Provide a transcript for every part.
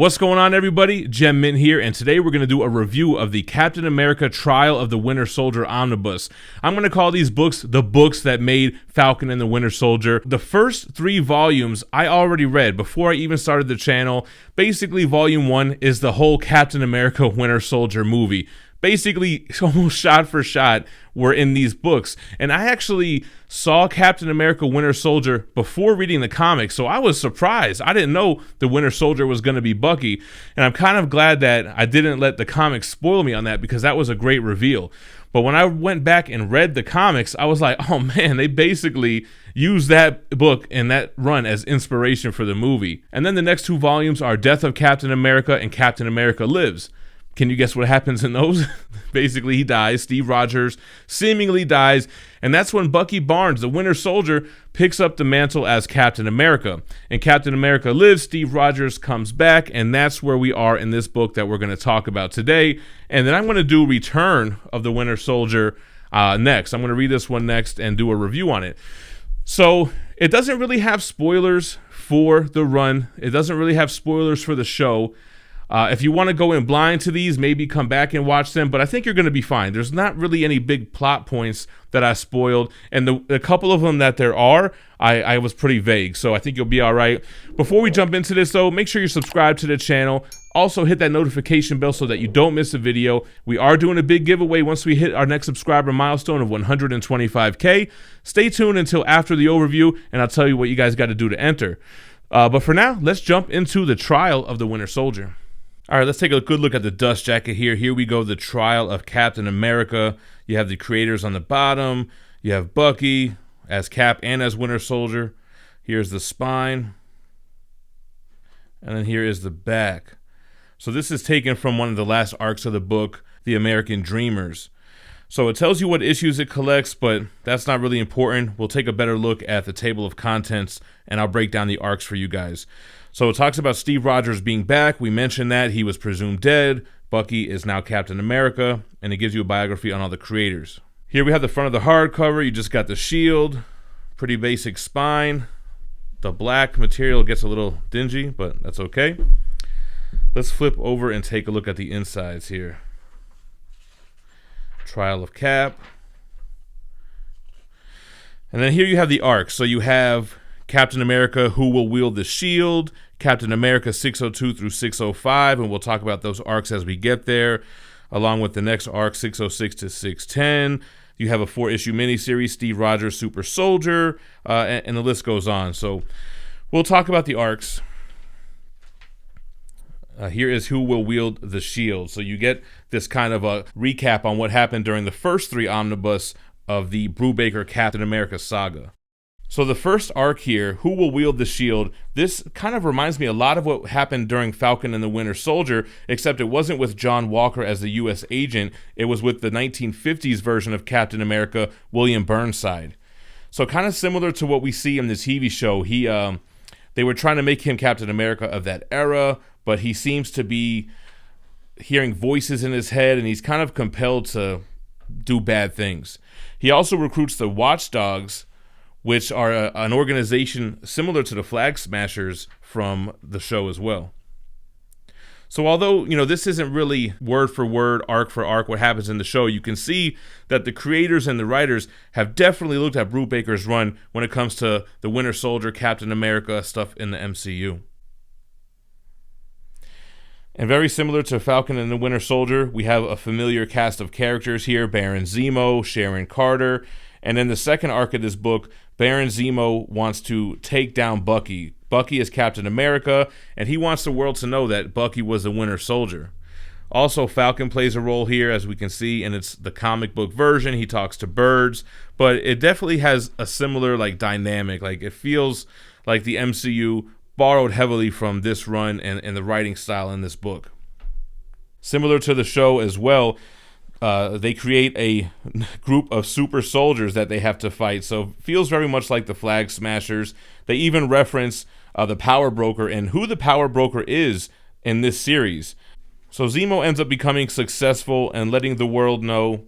What's going on, everybody? GemMint here, and today we're going to do a review of the Captain America Trial of the Winter Soldier Omnibus. I'm going to call these books the books that made Falcon and the Winter Soldier. The first 3 volumes I already read before I even started the channel. Basically, volume 1 is the whole Captain America Winter Soldier movie. Basically, almost shot for shot were in these books. And I actually saw Captain America Winter Soldier before reading the comics, so I was surprised. I didn't know the Winter Soldier was going to be Bucky, and I'm kind of glad that I didn't let the comics spoil me on that, because that was a great reveal. But when I went back and read the comics, I was like, oh man, they basically used that book and that run as inspiration for the movie. And then the next 2 volumes are Death of Captain America and Captain America Lives. Can you guess what happens in those? Basically, he dies. Steve Rogers seemingly dies. And that's when Bucky Barnes, the Winter Soldier, picks up the mantle as Captain America. And Captain America Lives, Steve Rogers comes back. And that's where we are in this book that we're going to talk about today. And then I'm going to do Return of the Winter Soldier next. I'm going to read this one next and do a review on it. So it doesn't really have spoilers for the run. It doesn't really have spoilers for the show. If you want to go in blind to these, maybe come back and watch them, but I think you're going to be fine. There's not really any big plot points that I spoiled, and the couple of them that there are, I was pretty vague, so I think you'll be all right. Before we jump into this, though, make sure you subscribe to the channel. Also, hit that notification bell so that you don't miss a video. We are doing a big giveaway once we hit our next subscriber milestone of 125K. Stay tuned until after the overview, and I'll tell you what you guys got to do to enter. But for now, let's jump into the Trial of the Winter Soldier. All right, let's take a good look at the dust jacket here. Here we go, the Trial of Captain America. You have the creators on the bottom. You have Bucky as Cap and as Winter Soldier. Here's the spine. And then here is the back. So this is taken from one of the last arcs of the book, The American Dreamers. So it tells you what issues it collects, but that's not really important. We'll take a better look at the table of contents, and I'll break down the arcs for you guys. So it talks about Steve Rogers being back. We mentioned that he was presumed dead. Bucky is now Captain America, and it gives you a biography on all the creators. Here we have the front of the hardcover. You just got the shield, pretty basic spine. The black material gets a little dingy, but that's okay. Let's flip over and take a look at the insides here. Trial of Cap. And then here you have the arcs. So you have Captain America, Who Will Wield the Shield, Captain America 602 through 605, and we'll talk about those arcs as we get there, along with the next arc, 606 to 610. You have a 4-issue miniseries, Steve Rogers, Super Soldier, and the list goes on. So we'll talk about the arcs. Here is Who Will Wield the Shield. So you get this kind of a recap on what happened during the first 3 omnibus of the Brubaker Captain America saga. So the first arc here, Who Will Wield the Shield, this kind of reminds me a lot of what happened during Falcon and the Winter Soldier, except it wasn't with John Walker as the U.S. agent, it was with the 1950s version of Captain America, William Burnside. So kind of similar to what we see in the TV show. They were trying to make him Captain America of that era, but he seems to be hearing voices in his head, and he's kind of compelled to do bad things. He also recruits the Watchdogs, which are an organization similar to the Flag Smashers from the show as well. So although, this isn't really word for word, arc for arc, what happens in the show, you can see that the creators and the writers have definitely looked at Brubaker's run when it comes to the Winter Soldier, Captain America, stuff in the MCU. And very similar to Falcon and the Winter Soldier, we have a familiar cast of characters here, Baron Zemo, Sharon Carter, and in the second arc of this book, Baron Zemo wants to take down Bucky. Bucky is Captain America, and he wants the world to know that Bucky was the Winter Soldier. Also, Falcon plays a role here, as we can see, and it's the comic book version. He talks to birds, but it definitely has a similar dynamic. It feels like the MCU borrowed heavily from this run and the writing style in this book. Similar to the show as well, they create a group of super soldiers that they have to fight. So it feels very much like the Flag Smashers. They even reference the Power Broker and who the Power Broker is in this series. So Zemo ends up becoming successful and letting the world know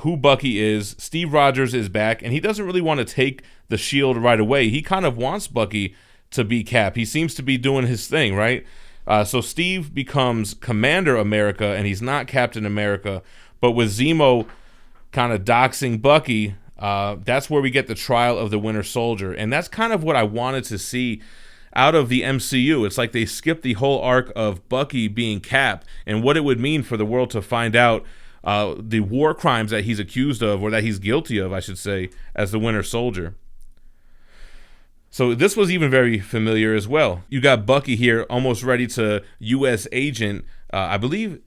who Bucky is. Steve Rogers is back, and he doesn't really want to take the shield right away. He kind of wants Bucky to be Cap. He seems to be doing his thing, right? So Steve becomes Commander America, and he's not Captain America. But with Zemo kind of doxing Bucky, that's where we get the trial of the Winter Soldier. And that's kind of what I wanted to see out of the MCU. It's like they skipped the whole arc of Bucky being Cap and what it would mean for the world to find out the war crimes that he's accused of, or that he's guilty of, I should say, as the Winter Soldier. So this was even very familiar as well. You got Bucky here, almost ready to U.S. agent. I believe,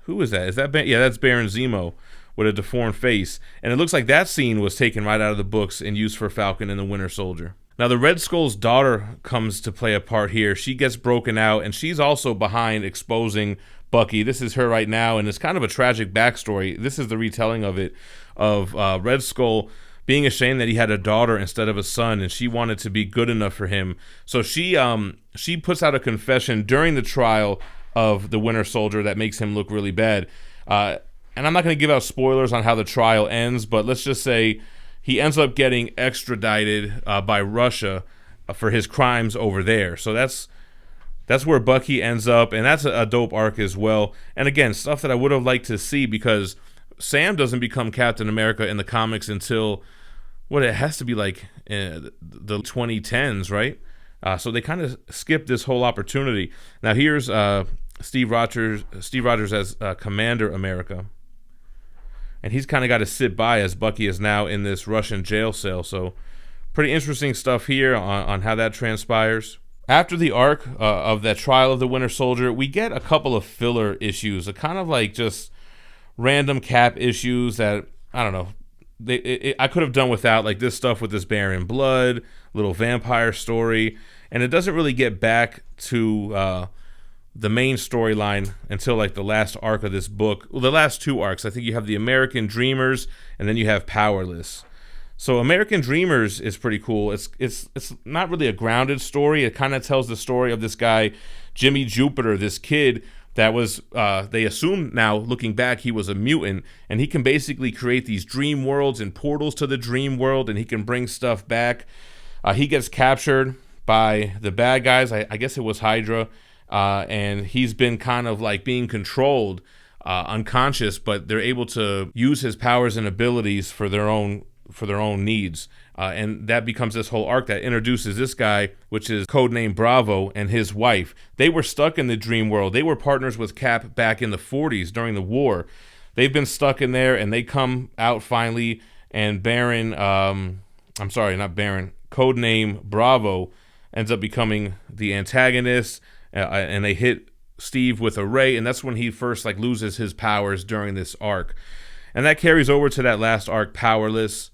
who is that? Is that yeah? That's Baron Zemo with a deformed face, and it looks like that scene was taken right out of the books and used for Falcon and the Winter Soldier. Now the Red Skull's daughter comes to play a part here. She gets broken out, and she's also behind exposing Bucky. This is her right now, and it's kind of a tragic backstory. This is the retelling of it, of Red Skull being ashamed that he had a daughter instead of a son, and she wanted to be good enough for him. So she puts out a confession during the trial of the Winter Soldier that makes him look really bad. And I'm not going to give out spoilers on how the trial ends, but let's just say he ends up getting extradited by Russia for his crimes over there. So that's where Bucky ends up, and that's a dope arc as well. And again, stuff that I would have liked to see, because Sam doesn't become Captain America in the comics until, it has to be like the 2010s, right? So they kind of skipped this whole opportunity. Now here's Steve Rogers as Commander America, and he's kind of got to sit by as Bucky is now in this Russian jail cell. So pretty interesting stuff here on how that transpires. After the arc of that trial of the Winter Soldier, we get a couple of filler issues, a kind of like just random Cap issues that, I don't know, I could have done without, like this stuff with this Baron Blood, little vampire story, and it doesn't really get back to the main storyline until like the last arc of this book. Well, the last two arcs. I think you have the American Dreamers, and then you have Powerless. So American Dreamers is pretty cool. It's not really a grounded story. It kind of tells the story of this guy, Jimmy Jupiter, this kid that was, they assume now, looking back, he was a mutant, and he can basically create these dream worlds and portals to the dream world, and he can bring stuff back. He gets captured by the bad guys. I guess it was Hydra, and he's been kind of like being controlled, unconscious, but they're able to use his powers and abilities for their own needs. And that becomes this whole arc that introduces this guy, which is codename Bravo, and his wife. They were stuck in the dream world. They were partners with Cap back in the 40s during the war. They've been stuck in there, and they come out finally, and codename Bravo ends up becoming the antagonist, and they hit Steve with a ray, and that's when he first like loses his powers during this arc. And that carries over to that last arc, Powerless.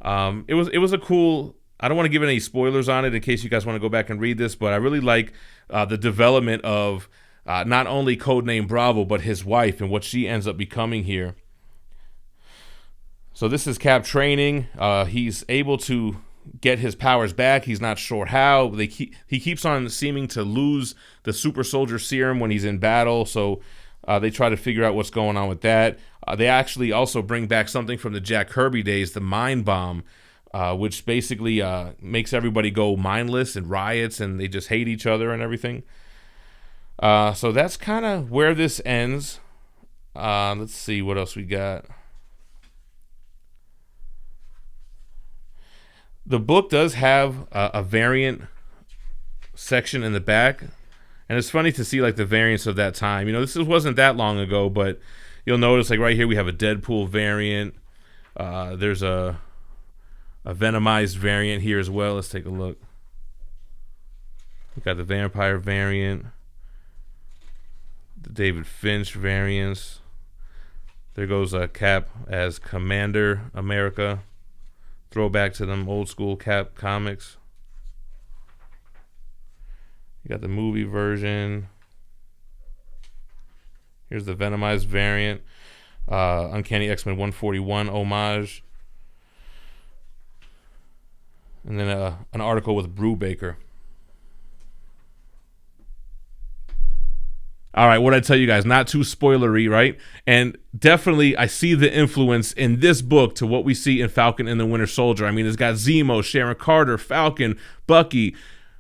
It was a cool, I don't want to give any spoilers on it in case you guys want to go back and read this, but I really like the development of not only codename Bravo, but his wife and what she ends up becoming here. So this is Cap training. He's able to get his powers back. He's not sure how. He keeps on seeming to lose the super soldier serum when he's in battle, so they try to figure out what's going on with that. They actually also bring back something from the Jack Kirby days, the Mind Bomb, which basically makes everybody go mindless and riots, and they just hate each other and everything. So that's kind of where this ends. Let's see what else we got. The book does have a variant section in the back, and it's funny to see like the variants of that time. You know, this wasn't that long ago, but you'll notice like right here we have a Deadpool variant. There's a Venomized variant here as well. Let's take a look. We got the Vampire variant, the David Finch variants. There goes Cap as Commander America. Throwback to them old school Cap comics. You got the movie version. Here's the Venomized variant. Uncanny X-Men 141 homage. And then an article with Brubaker. All right, what did I tell you guys? Not too spoilery, right? And definitely, I see the influence in this book to what we see in Falcon and the Winter Soldier. I mean, it's got Zemo, Sharon Carter, Falcon, Bucky,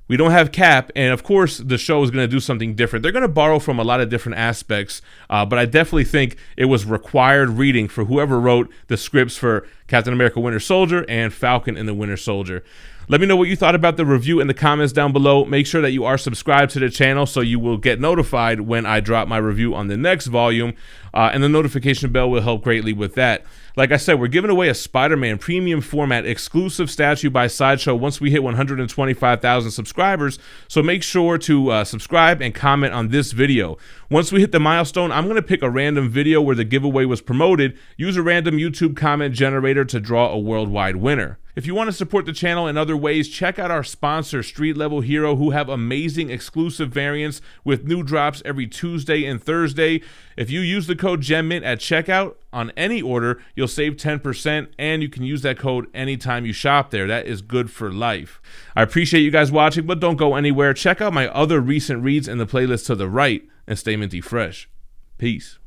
We don't have Cap, and of course the show is going to do something different. They're going to borrow from a lot of different aspects, but I definitely think it was required reading for whoever wrote the scripts for Captain America Winter Soldier and Falcon and the Winter Soldier. Let me know what you thought about the review in the comments down below. Make sure that you are subscribed to the channel so you will get notified when I drop my review on the next volume, and the notification bell will help greatly with that. Like I said, we're giving away a Spider-Man premium format exclusive statue by Sideshow once we hit 125,000 subscribers, so make sure to subscribe and comment on this video. Once we hit the milestone, I'm going to pick a random video where the giveaway was promoted, use a random YouTube comment generator to draw a worldwide winner. If you want to support the channel in other ways, check out our sponsor, Street Level Hero, who have amazing exclusive variants with new drops every Tuesday and Thursday. If you use the code GemMint at checkout on any order, you'll save 10%, and you can use that code anytime you shop there. That is good for life. I appreciate you guys watching, but don't go anywhere. Check out my other recent reads in the playlist to the right, and stay minty fresh. Peace.